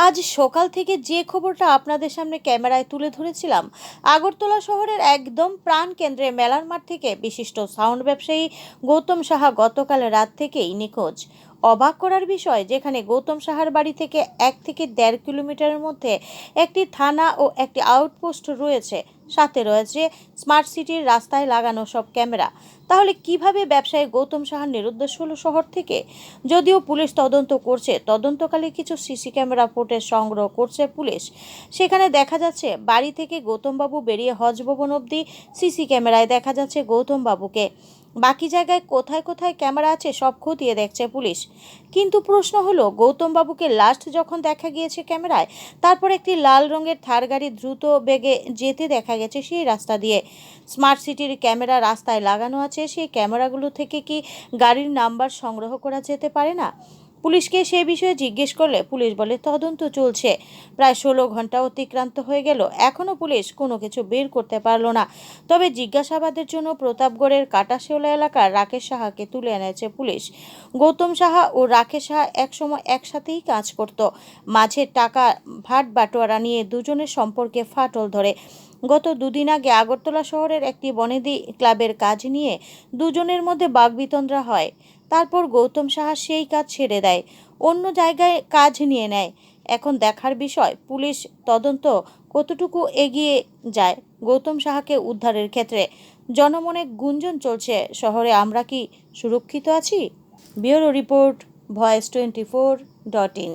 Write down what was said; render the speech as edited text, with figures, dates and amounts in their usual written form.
আজ সকাল থেকে যে খবরটা আপনাদের সামনে ক্যামেরায় তুলে ধরেছিলাম, আগরতলা শহরের একদম প্রাণকেন্দ্রে মেলার মাঠ থেকে বিশিষ্ট সাউন্ড ব্যবসায়ী গৌতম সাহা গতকাল রাত থেকেই নিখোঁজ। অবাক করার বিষয়, যেখানে গৌতম সাহার বাড়ি থেকে 1 থেকে 1.5 কিলোমিটারের মধ্যে একটি থানা ও একটি আউটপোস্ট রয়েছে, সাথে রয়েছে স্মার্ট সিটির রাস্তায় লাগানো সব ক্যামেরা। তাহলে কিভাবে ব্যবসায়ী গৌতম সাহার নিরুদ্দেশ হলো শহর থেকে? যদিও পুলিশ তদন্ত করছে, তদন্তকালে কিছু সিসি ক্যামেরা ফুটেজ সংগ্রহ করছে পুলিশ। সেখানে দেখা যাচ্ছে বাড়ি থেকে গৌতমবাবু বেরিয়ে হজ ভবন অবধি সিসি ক্যামেরায় দেখা যাচ্ছে গৌতমবাবুকে। বাকি জায়গায় কোথায় কোথায় ক্যামেরা আছে সব খতিয়ে দেখছে পুলিশ। কিন্তু প্রশ্ন হলো, গৌতমবাবুকে লাস্ট যখন দেখা গিয়েছে ক্যামেরায়, তারপর একটি লাল রঙের থার গাড়ি দ্রুত বেগে যেতে দেখা গেছে সেই রাস্তা দিয়ে। স্মার্ট সিটির ক্যামেরা রাস্তায় লাগানো আছে, সেই ক্যামেরাগুলো থেকে কি গাড়ির নাম্বার সংগ্রহ করা যেতে পারে না? পুলিশকে সে বিষয়ে জিজ্ঞেস করলে পুলিশ বলে তদন্ত চলছে। প্রায় 16 ঘন্টা অতিক্রান্ত হয়ে গেল, এখনও পুলিশ কোনো কিছু বের করতে পারলো না। তবে জিজ্ঞাসাবাদের জন্য প্রতাপগড়ের কাটাশেওলা এলাকার রাকেশ সাহাকে তুলে এনেছে পুলিশ। গৌতম সাহা ও রাকেশ সাহা একসময় একসাথেই কাজ করত। মাঝে টাকা ভাট বাটোয়ারা নিয়ে দুজনের সম্পর্কে ফাটল ধরে। গত দুদিন আগে আগরতলা শহরের একটি বনেদি ক্লাবের কাজ নিয়ে দুজনের মধ্যে বাকবিতণ্ডা হয়। তারপর গৌতম সাহা সেই কাজ ছেড়ে দেয়, অন্য জায়গায় কাজ নিয়ে নেয়। এখন দেখার বিষয়, পুলিশ তদন্ত কতটুকু এগিয়ে যায় গৌতম সাহাকে উদ্ধারের ক্ষেত্রে। জনমনে গুঞ্জন চলছে, শহরে আমরা কি সুরক্ষিত আছি? Bureau report, voice 24.in।